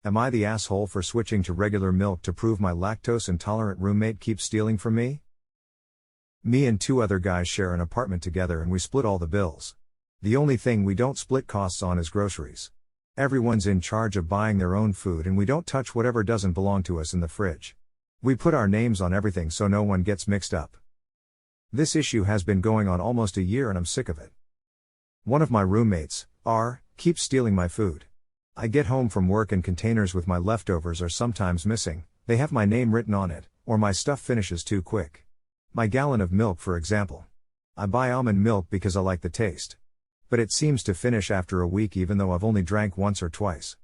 Am I the asshole for switching to regular milk to prove my lactose intolerant roommate keeps stealing from me? Me and two other guys share an apartment together and we split all the bills. The only thing we don't split costs on is groceries. Everyone's in charge of buying their own food and we don't touch whatever doesn't belong to us in the fridge. We put our names on everything so no one gets mixed up. This issue has been going on almost a year and I'm sick of it. One of my roommates, R, keeps stealing my food. I get home from work and containers with my leftovers are sometimes missing, they have my name written on it, or my stuff finishes too quick. My gallon of milk, for example. I buy almond milk because I like the taste. But it seems to finish after a week even though I've only drank once or twice.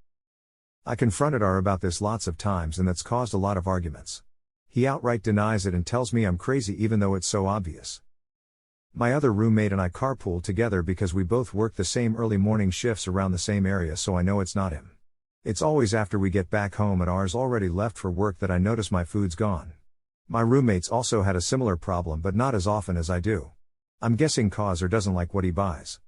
I confronted R about this lots of times and that's caused a lot of arguments. He outright denies it and tells me I'm crazy even though it's so obvious. My other roommate and I carpool together because we both work the same early morning shifts around the same area, so I know it's not him. It's always after we get back home and R's already left for work that I notice my food's gone. My roommates also had a similar problem but not as often as I do. I'm guessing cause R doesn't like what he buys.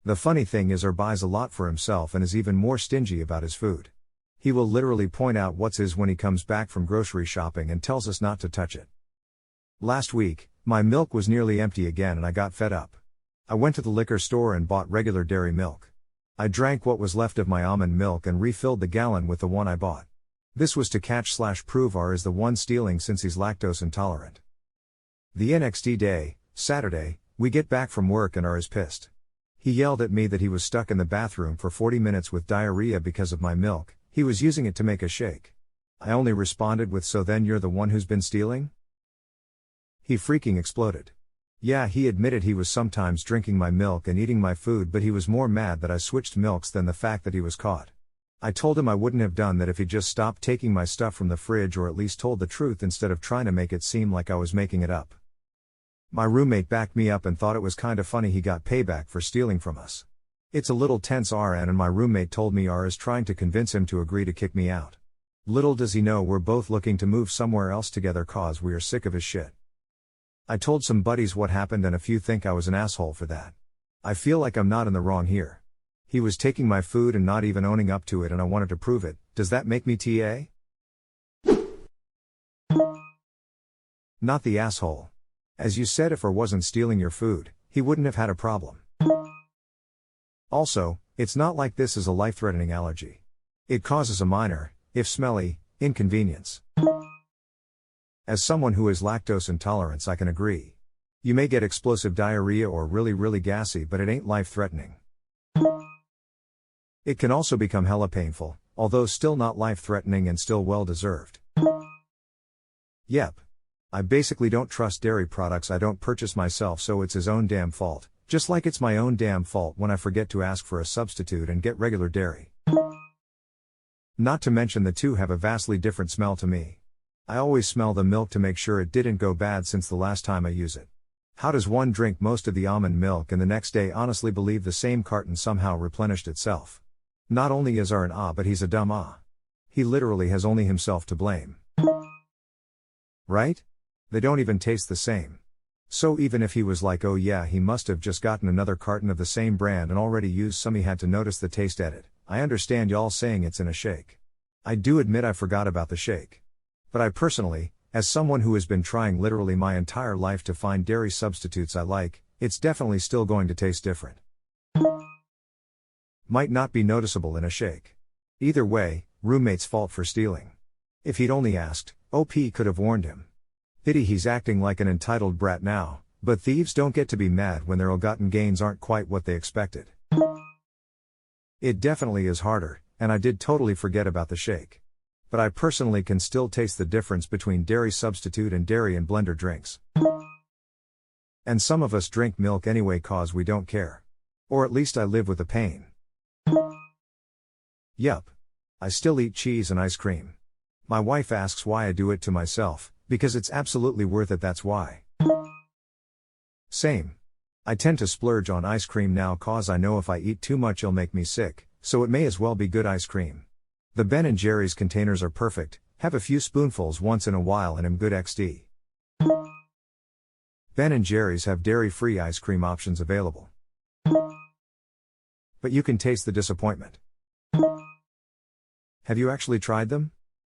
The funny thing is R buys a lot for himself and is even more stingy about his food. He will literally point out what's his when he comes back from grocery shopping and tells us not to touch it. Last week, my milk was nearly empty again and I got fed up. I went to the liquor store and bought regular dairy milk. I drank what was left of my almond milk and refilled the gallon with the one I bought. This was to catch/prove R is the one stealing since he's lactose intolerant. The next day, Saturday, we get back from work and R is pissed. He yelled at me that he was stuck in the bathroom for 40 minutes with diarrhea because of my milk. He was using it to make a shake. I only responded with, "So then you're the one who's been stealing?" He freaking exploded. Yeah, he admitted he was sometimes drinking my milk and eating my food, but he was more mad that I switched milks than the fact that he was caught. I told him I wouldn't have done that if he just stopped taking my stuff from the fridge or at least told the truth instead of trying to make it seem like I was making it up. My roommate backed me up and thought it was kinda funny he got payback for stealing from us. It's a little tense RN and my roommate told me R is trying to convince him to agree to kick me out. Little does he know we're both looking to move somewhere else together cause we are sick of his shit. I told some buddies what happened and a few think I was an asshole for that. I feel like I'm not in the wrong here. He was taking my food and not even owning up to it and I wanted to prove it. Does that make me TA? Not the asshole. As you said, if R wasn't stealing your food, he wouldn't have had a problem. Also, it's not like this is a life-threatening allergy. It causes a minor, if smelly, inconvenience. As someone who is lactose intolerant, I can agree. You may get explosive diarrhea or really gassy, but it ain't life-threatening. It can also become hella painful, although still not life-threatening and still well-deserved. Yep. I basically don't trust dairy products I don't purchase myself, so it's his own damn fault, just like it's my own damn fault when I forget to ask for a substitute and get regular dairy. Not to mention the two have a vastly different smell to me. I always smell the milk to make sure it didn't go bad since the last time I use it. How does one drink most of the almond milk and the next day honestly believe the same carton somehow replenished itself? Not only is R an but he's a dumb He literally has only himself to blame. Right? They don't even taste the same. So even if he was like, oh yeah, he must have just gotten another carton of the same brand and already used some, he had to notice the taste edit. I understand y'all saying it's in a shake. I do admit I forgot about the shake. But I personally, as someone who has been trying literally my entire life to find dairy substitutes I like, it's definitely still going to taste different. Might not be noticeable in a shake. Either way, roommate's fault for stealing. If he'd only asked, OP could have warned him. Pity he's acting like an entitled brat now, but thieves don't get to be mad when their ill-gotten gains aren't quite what they expected. It definitely is harder, and I did totally forget about the shake. But I personally can still taste the difference between dairy substitute and dairy and blender drinks. And some of us drink milk anyway cause we don't care. Or at least I live with the pain. Yup. I still eat cheese and ice cream. My wife asks why I do it to myself, because it's absolutely worth it, that's why. Same. I tend to splurge on ice cream now cause I know if I eat too much it'll make me sick, so it may as well be good ice cream. The Ben & Jerry's containers are perfect, have a few spoonfuls once in a while and am good XD. Ben & Jerry's have dairy-free ice cream options available. But you can taste the disappointment. Have you actually tried them?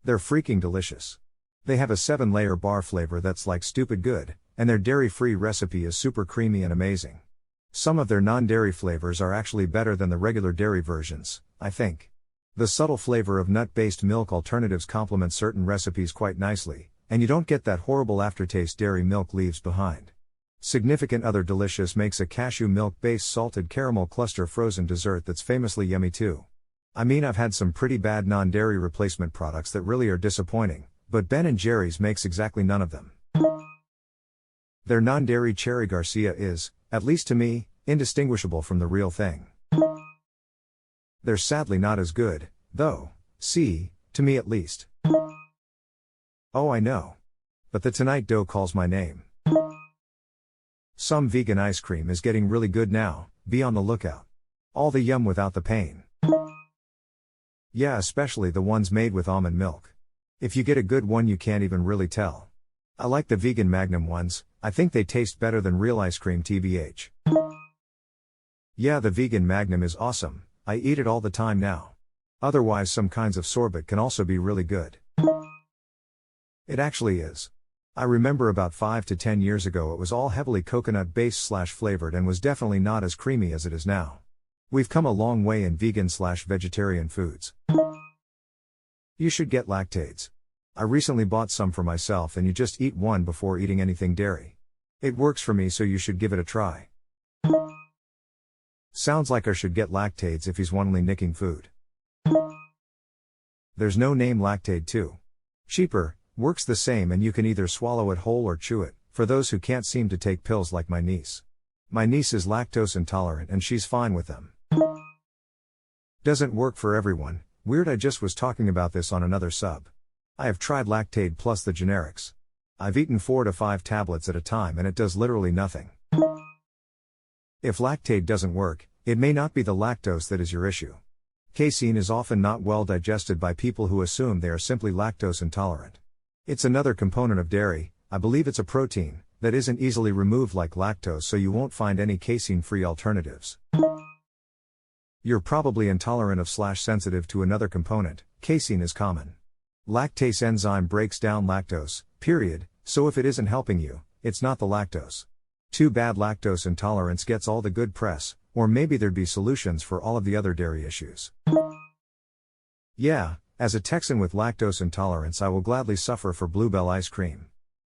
They're freaking delicious. They have a 7-layer bar flavor that's like stupid good, and their dairy-free recipe is super creamy and amazing. Some of their non-dairy flavors are actually better than the regular dairy versions, I think. The subtle flavor of nut-based milk alternatives complement certain recipes quite nicely, and you don't get that horrible aftertaste dairy milk leaves behind. Significant Other Delicious makes a cashew milk-based salted caramel cluster frozen dessert that's famously yummy too. I mean, I've had some pretty bad non-dairy replacement products that really are disappointing, but Ben & Jerry's makes exactly none of them. Their non-dairy Cherry Garcia is, at least to me, indistinguishable from the real thing. They're sadly not as good, though, to me at least. Oh, I know. But the Tonight Dough calls my name. Some vegan ice cream is getting really good now, be on the lookout. All the yum without the pain. Yeah, especially the ones made with almond milk. If you get a good one you can't even really tell. I like the vegan Magnum ones, I think they taste better than real ice cream tbh. Yeah, the vegan Magnum is awesome, I eat it all the time now. Otherwise some kinds of sorbet can also be really good. It actually is. I remember about 5 to 10 years ago it was all heavily coconut-based / flavored and was definitely not as creamy as it is now. We've come a long way in vegan / vegetarian foods. You should get lactades. I recently bought some for myself and you just eat one before eating anything dairy. It works for me so you should give it a try. Sounds like I should get lactades if he's only nicking food. There's no name Lactaid too. Cheaper, works the same and you can either swallow it whole or chew it, for those who can't seem to take pills like my niece. My niece is lactose intolerant and she's fine with them. Doesn't work for everyone, weird. I just was talking about this on another sub. I have tried Lactaid plus the generics. I've eaten 4 to 5 tablets at a time and it does literally nothing. If Lactaid doesn't work, it may not be the lactose that is your issue. Casein is often not well digested by people who assume they are simply lactose intolerant. It's another component of dairy, I believe it's a protein, that isn't easily removed like lactose, so you won't find any casein-free alternatives. You're probably intolerant of / sensitive to another component. Casein is common. Lactase enzyme breaks down lactose, period, so if it isn't helping you, it's not the lactose. Too bad lactose intolerance gets all the good press, or maybe there'd be solutions for all of the other dairy issues. Yeah, as a Texan with lactose intolerance I will gladly suffer for Bluebell ice cream.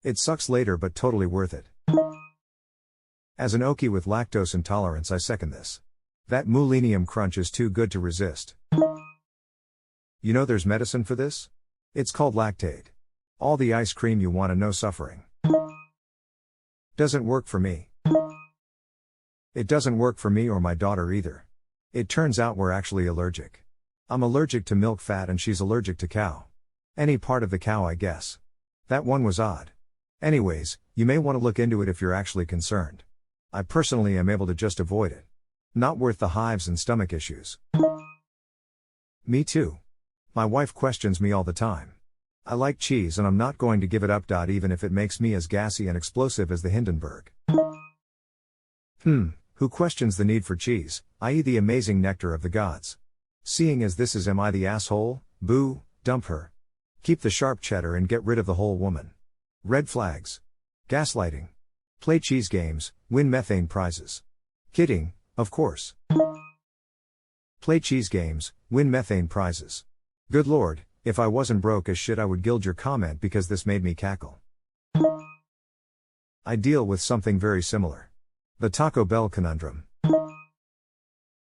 It sucks later but totally worth it. As an Okie with lactose intolerance I second this. That Millennium Crunch is too good to resist. You know there's medicine for this? It's called Lactaid. All the ice cream you want and no suffering. Doesn't work for me. It doesn't work for me or my daughter either. It turns out we're actually allergic. I'm allergic to milk fat and she's allergic to cow. Any part of the cow I guess. That one was odd. Anyways, you may want to look into it if you're actually concerned. I personally am able to just avoid it. Not worth the hives and stomach issues. Me too. My wife questions me all the time. I like cheese and I'm not going to give it up. Even if it makes me as gassy and explosive as the Hindenburg. Who questions the need for cheese, i.e. the amazing nectar of the gods? Seeing as this is am I the asshole? Boo, dump her. Keep the sharp cheddar and get rid of the whole woman. Red flags. Gaslighting. Play cheese games, win methane prizes. Kidding, of course. Play cheese games, win methane prizes. Good lord, if I wasn't broke as shit I would gild your comment because this made me cackle. I deal with something very similar. The Taco Bell conundrum.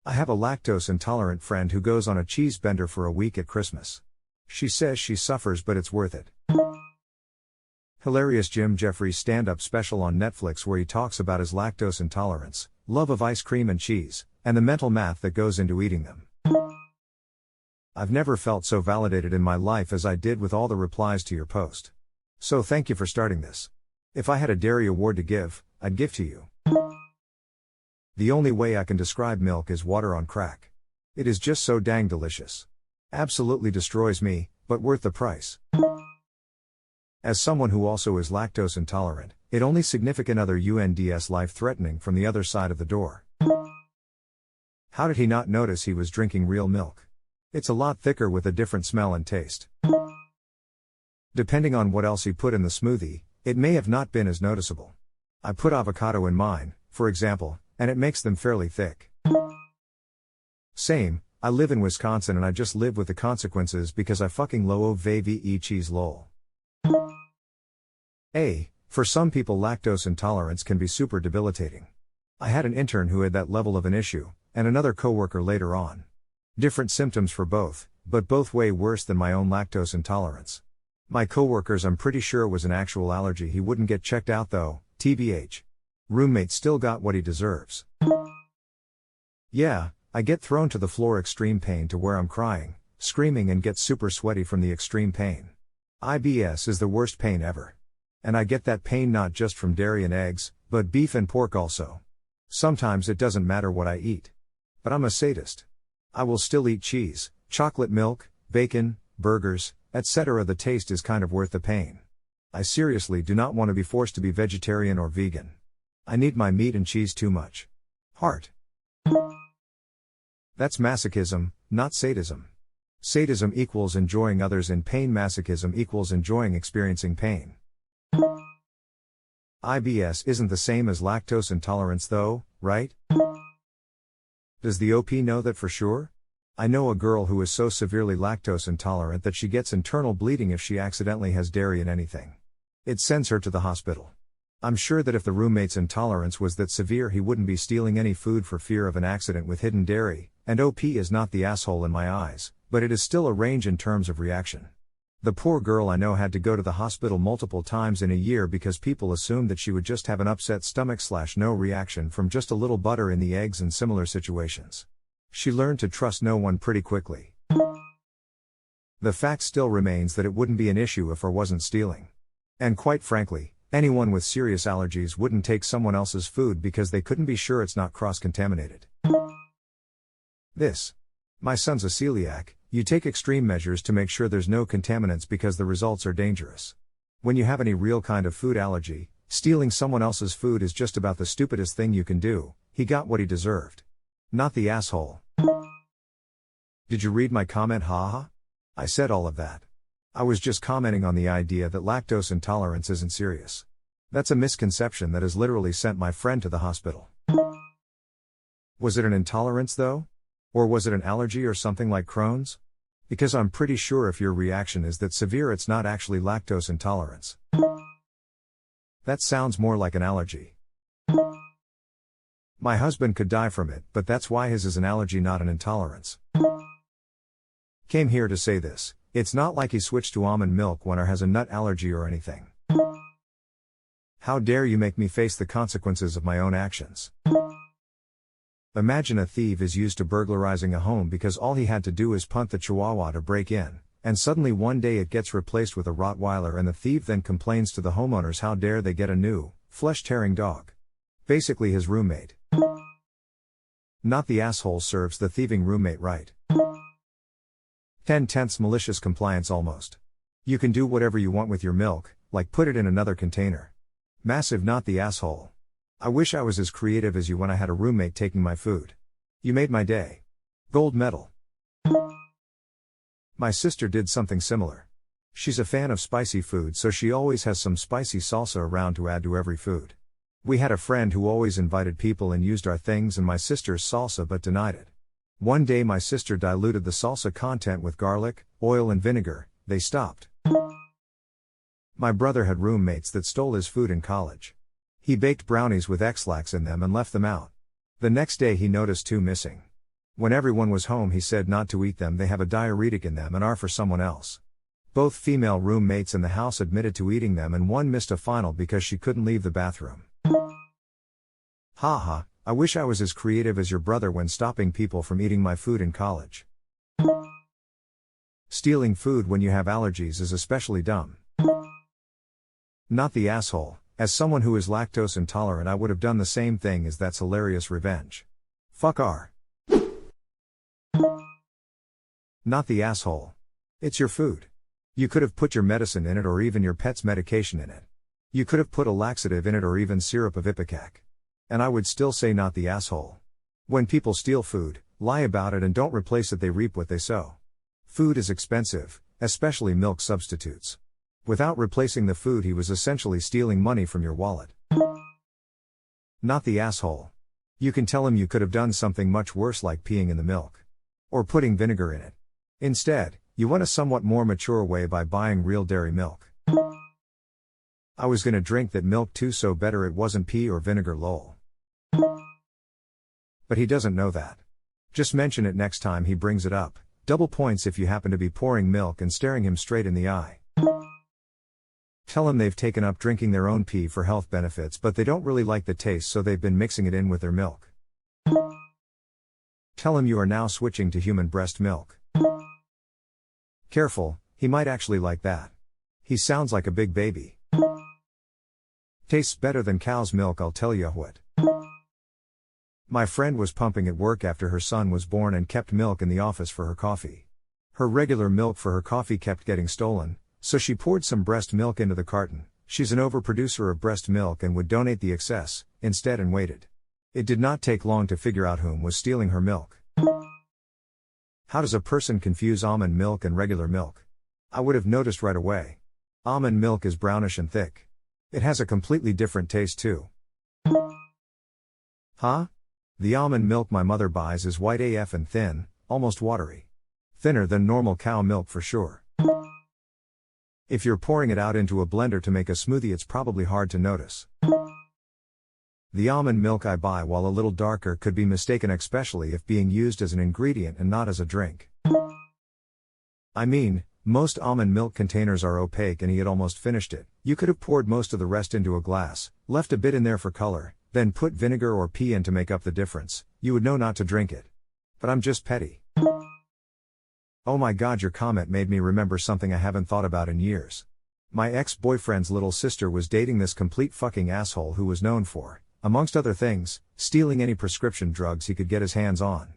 I have a lactose intolerant friend who goes on a cheese bender for a week at Christmas. She says she suffers but it's worth it. Hilarious Jim Jeffries stand-up special on Netflix where he talks about his lactose intolerance, love of ice cream and cheese, and the mental math that goes into eating them. I've never felt so validated in my life as I did with all the replies to your post. So thank you for starting this. If I had a dairy award to give, I'd give to you. The only way I can describe milk is water on crack. It is just so dang delicious. Absolutely destroys me, but worth the price. As someone who also is lactose intolerant, it only significant other UNDS life-threatening from the other side of the door. How did he not notice he was drinking real milk? It's a lot thicker with a different smell and taste. Depending on what else he put in the smoothie, it may have not been as noticeable. I put avocado in mine, for example, and it makes them fairly thick. Same, I live in Wisconsin and I just live with the consequences because I fucking love cheese lol. For some people lactose intolerance can be super debilitating. I had an intern who had that level of an issue, and another coworker later on. Different symptoms for both, but both way worse than my own lactose intolerance. My coworker's I'm pretty sure it was an actual allergy. He wouldn't get checked out though, TBH. Roommate still got what he deserves. Yeah, I get thrown to the floor extreme pain to where I'm crying, screaming and get super sweaty from the extreme pain. IBS is the worst pain ever. And I get that pain not just from dairy and eggs, but beef and pork also. Sometimes it doesn't matter what I eat. But I'm a sadist. I will still eat cheese, chocolate milk, bacon, burgers, etc. The taste is kind of worth the pain. I seriously do not want to be forced to be vegetarian or vegan. I need my meat and cheese too much. Heart. That's masochism, not sadism. Sadism equals enjoying others in pain. Masochism equals enjoying experiencing pain. IBS isn't the same as lactose intolerance though, right? Does the OP know that for sure? I know a girl who is so severely lactose intolerant that she gets internal bleeding if she accidentally has dairy in anything. It sends her to the hospital. I'm sure that if the roommate's intolerance was that severe he wouldn't be stealing any food for fear of an accident with hidden dairy, and OP is not the asshole in my eyes, but it is still a range in terms of reaction. The poor girl I know had to go to the hospital multiple times in a year because people assumed that she would just have an upset stomach/no reaction from just a little butter in the eggs and similar situations. She learned to trust no one pretty quickly. The fact still remains that it wouldn't be an issue if I wasn't stealing. And quite frankly, anyone with serious allergies wouldn't take someone else's food because they couldn't be sure it's not cross-contaminated. My son's a celiac. You take extreme measures to make sure there's no contaminants because the results are dangerous. When you have any real kind of food allergy, stealing someone else's food is just about the stupidest thing you can do. He got what he deserved. Not the asshole. Did you read my comment? Haha. I said all of that. I was just commenting on the idea that lactose intolerance isn't serious. That's a misconception that has literally sent my friend to the hospital. Was it an intolerance though? Or was it an allergy or something like Crohn's? Because I'm pretty sure if your reaction is that severe it's not actually lactose intolerance. That sounds more like an allergy. My husband could die from it, but that's why his is an allergy, not an intolerance. Came here to say this, it's not like he switched to almond milk when or has a nut allergy or anything. How dare you make me face the consequences of my own actions? Imagine a thief is used to burglarizing a home because all he had to do is punt the chihuahua to break in, and suddenly one day it gets replaced with a Rottweiler and the thief then complains to the homeowners how dare they get a new, flesh-tearing dog. Basically his roommate. Not the asshole serves the thieving roommate right. 10/10 malicious compliance almost. You can do whatever you want with your milk, like put it in another container. Massive not the asshole. I wish I was as creative as you when I had a roommate taking my food. You made my day. Gold medal. My sister did something similar. She's a fan of spicy food, so she always has some spicy salsa around to add to every food. We had a friend who always invited people and used our things and my sister's salsa but denied it. One day my sister diluted the salsa content with garlic, oil and vinegar. They stopped. My brother had roommates that stole his food in college. He baked brownies with X-Lax in them and left them out. The next day he noticed 2 missing. When everyone was home he said not to eat them, they have a diuretic in them and are for someone else. Both female roommates in the house admitted to eating them and one missed a final because she couldn't leave the bathroom. Haha, I wish I was as creative as your brother when stopping people from eating my food in college. Stealing food when you have allergies is especially dumb. Not the asshole. As someone who is lactose intolerant I would have done the same thing as that's hilarious revenge. Fuck R. Not the asshole. It's your food. You could have put your medicine in it or even your pet's medication in it. You could have put a laxative in it or even syrup of Ipecac. And I would still say not the asshole. When people steal food, lie about it and don't replace it, they reap what they sow. Food is expensive, especially milk substitutes. Without replacing the food, he was essentially stealing money from your wallet. Not the asshole. You can tell him you could have done something much worse, like peeing in the milk. Or putting vinegar in it. Instead, you went a somewhat more mature way by buying real dairy milk. I was gonna drink that milk too, so better it wasn't pee or vinegar, lol. But he doesn't know that. Just mention it next time he brings it up. Double points if you happen to be pouring milk and staring him straight in the eye. Tell him they've taken up drinking their own pee for health benefits, but they don't really like the taste, so they've been mixing it in with their milk. Tell him you are now switching to human breast milk. Careful, he might actually like that. He sounds like a big baby. Tastes better than cow's milk, I'll tell you what. My friend was pumping at work after her son was born and kept milk in the office for her coffee. Her regular milk for her coffee kept getting stolen, so she poured some breast milk into the carton. She's an overproducer of breast milk and would donate the excess, instead, and waited. It did not take long to figure out whom was stealing her milk. How does a person confuse almond milk and regular milk? I would have noticed right away. Almond milk is brownish and thick. It has a completely different taste too. Huh? The almond milk my mother buys is white AF and thin, almost watery. Thinner than normal cow milk for sure. If you're pouring it out into a blender to make a smoothie, it's probably hard to notice. The almond milk I buy, while a little darker, could be mistaken, especially if being used as an ingredient and not as a drink. I mean, most almond milk containers are opaque and he had almost finished it. You could have poured most of the rest into a glass, left a bit in there for color, then put vinegar or pee in to make up the difference. You would know not to drink it. But I'm just petty. Oh my god, your comment made me remember something I haven't thought about in years. My ex-boyfriend's little sister was dating this complete fucking asshole who was known for, amongst other things, stealing any prescription drugs he could get his hands on.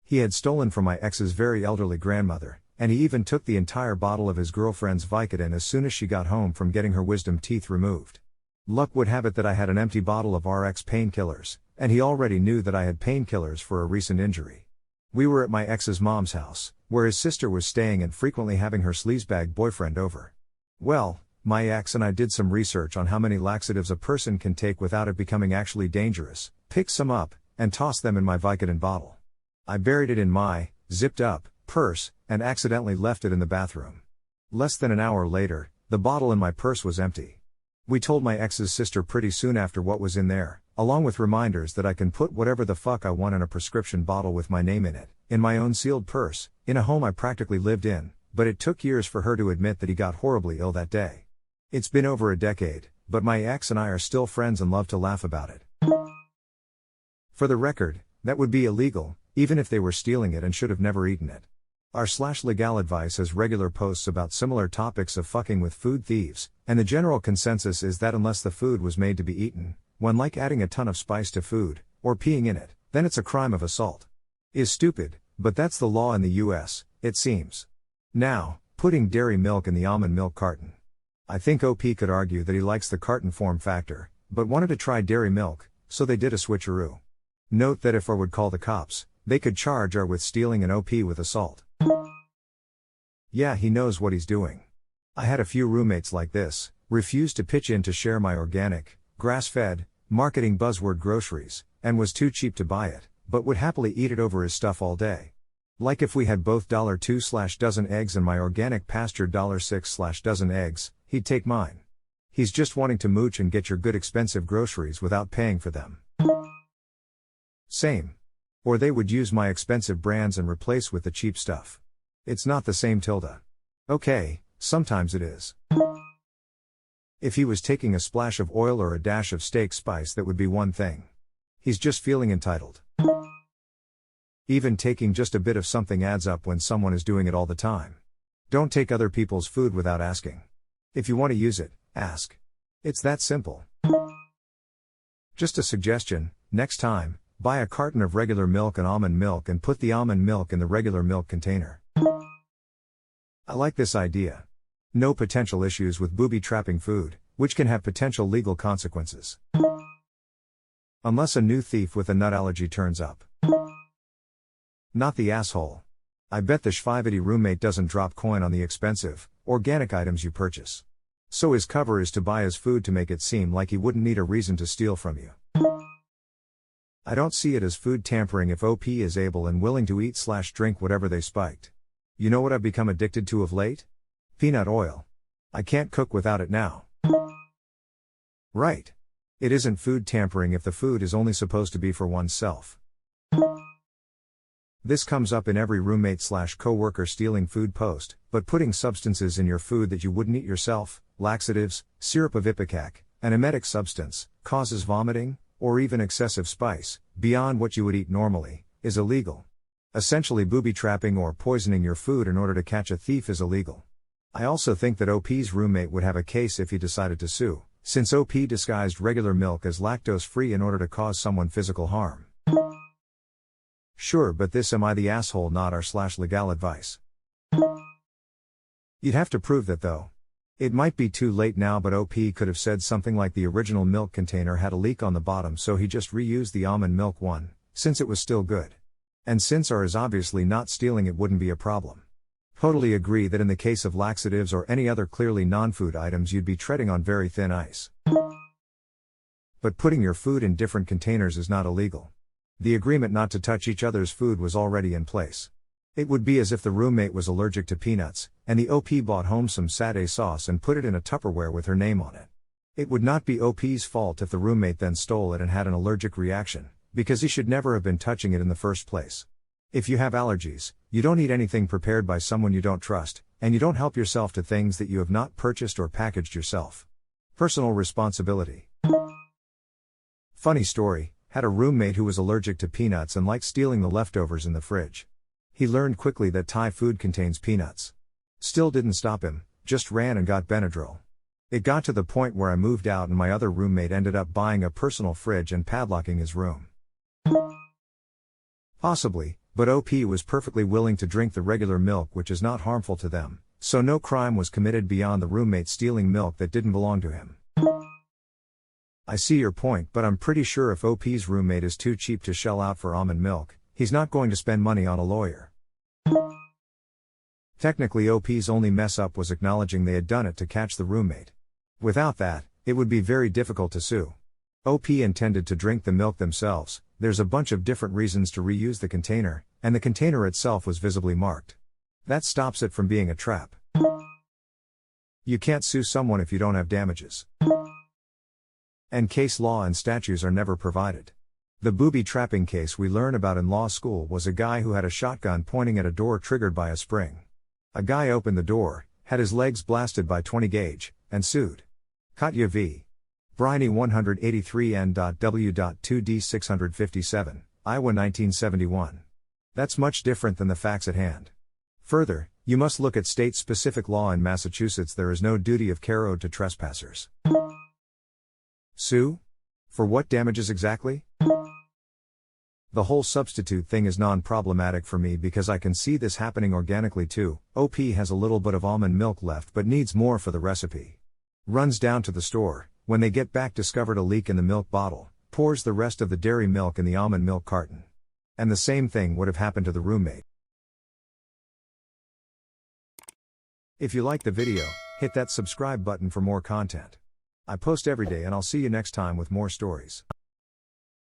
He had stolen from my ex's very elderly grandmother, and he even took the entire bottle of his girlfriend's Vicodin as soon as she got home from getting her wisdom teeth removed. Luck would have it that I had an empty bottle of RX painkillers, and he already knew that I had painkillers for a recent injury. We were at my ex's mom's house, where his sister was staying and frequently having her sleazebag boyfriend over. Well, my ex and I did some research on how many laxatives a person can take without it becoming actually dangerous, picked some up, and tossed them in my Vicodin bottle. I buried it in my zipped up purse, and accidentally left it in the bathroom. Less than an hour later, the bottle in my purse was empty. We told my ex's sister pretty soon after what was in there, along with reminders that I can put whatever the fuck I want in a prescription bottle with my name in it, in my own sealed purse, in a home I practically lived in, but it took years for her to admit that he got horribly ill that day. It's been over a decade, but my ex and I are still friends and love to laugh about it. For the record, that would be illegal, even if they were stealing it, and should have never eaten it. R/legal advice has regular posts about similar topics of fucking with food thieves, and the general consensus is that unless the food was made to be eaten, when like adding a ton of spice to food, or peeing in it, then it's a crime of assault. Is stupid, but that's the law in the US, it seems. Now, putting dairy milk in the almond milk carton. I think OP could argue that he likes the carton form factor, but wanted to try dairy milk, so they did a switcheroo. Note that if R would call the cops, they could charge R with stealing and OP with assault. Yeah, he knows what he's doing. I had a few roommates like this, refused to pitch in to share my organic, grass-fed, marketing buzzword groceries, and was too cheap to buy it, but would happily eat it over his stuff all day. Like if we had both $2/dozen eggs and my organic pasture $6/dozen eggs, he'd take mine. He's just wanting to mooch and get your good expensive groceries without paying for them. Same. Or they would use my expensive brands and replace with the cheap stuff. It's not the same tilde. Okay, sometimes it is. If he was taking a splash of oil or a dash of steak spice, that would be one thing. He's just feeling entitled. Even taking just a bit of something adds up when someone is doing it all the time. Don't take other people's food without asking. If you want to use it, ask. It's that simple. Just a suggestion, next time, buy a carton of regular milk and almond milk and put the almond milk in the regular milk container. I like this idea. No potential issues with booby-trapping food, which can have potential legal consequences. Unless a new thief with a nut allergy turns up. Not the asshole. I bet the Shvivity roommate doesn't drop coin on the expensive, organic items you purchase. So his cover is to buy his food to make it seem like he wouldn't need a reason to steal from you. I don't see it as food tampering if OP is able and willing to eat/drink whatever they spiked. You know what I've become addicted to of late? Peanut oil. I can't cook without it now. Right. It isn't food tampering if the food is only supposed to be for oneself. This comes up in every roommate/coworker stealing food post, but putting substances in your food that you wouldn't eat yourself, laxatives, syrup of ipecac, an emetic substance, causes vomiting, or even excessive spice, beyond what you would eat normally, is illegal. Essentially booby trapping or poisoning your food in order to catch a thief is illegal. I also think that OP's roommate would have a case if he decided to sue, since OP disguised regular milk as lactose-free in order to cause someone physical harm. Sure, but this am I the asshole not our/legal advice. You'd have to prove that though. It might be too late now, but OP could have said something like the original milk container had a leak on the bottom, so he just reused the almond milk one, since it was still good. And since R is obviously not stealing, it wouldn't be a problem. Totally agree that in the case of laxatives or any other clearly non-food items you'd be treading on very thin ice. But putting your food in different containers is not illegal. The agreement not to touch each other's food was already in place. It would be as if the roommate was allergic to peanuts, and the OP bought home some satay sauce and put it in a Tupperware with her name on it. It would not be OP's fault if the roommate then stole it and had an allergic reaction, because he should never have been touching it in the first place. If you have allergies, you don't eat anything prepared by someone you don't trust, and you don't help yourself to things that you have not purchased or packaged yourself. Personal responsibility. Funny story. Had a roommate who was allergic to peanuts and liked stealing the leftovers in the fridge. He learned quickly that Thai food contains peanuts. Still didn't stop him, just ran and got Benadryl. It got to the point where I moved out and my other roommate ended up buying a personal fridge and padlocking his room. Possibly, but OP was perfectly willing to drink the regular milk, which is not harmful to them, so no crime was committed beyond the roommate stealing milk that didn't belong to him. I see your point, but I'm pretty sure if OP's roommate is too cheap to shell out for almond milk, he's not going to spend money on a lawyer. Technically OP's only mess up was acknowledging they had done it to catch the roommate. Without that, it would be very difficult to sue. OP intended to drink the milk themselves, there's a bunch of different reasons to reuse the container, and the container itself was visibly marked. That stops it from being a trap. You can't sue someone if you don't have damages. And case law and statutes are never provided. The booby trapping case we learn about in law school was a guy who had a shotgun pointing at a door triggered by a spring. A guy opened the door, had his legs blasted by 20 gauge, and sued. Katya v. Briney 183N.W.2D 657, Iowa 1971. That's much different than the facts at hand. Further, you must look at state-specific law. In Massachusetts there is no duty of care owed to trespassers. Sue? For what damages exactly? The whole substitute thing is non-problematic for me because I can see this happening organically too. OP has a little bit of almond milk left but needs more for the recipe. Runs down to the store, when they get back discovered a leak in the milk bottle, pours the rest of the dairy milk in the almond milk carton. And the same thing would have happened to the roommate. If you like the video, hit that subscribe button for more content. I post every day and I'll see you next time with more stories.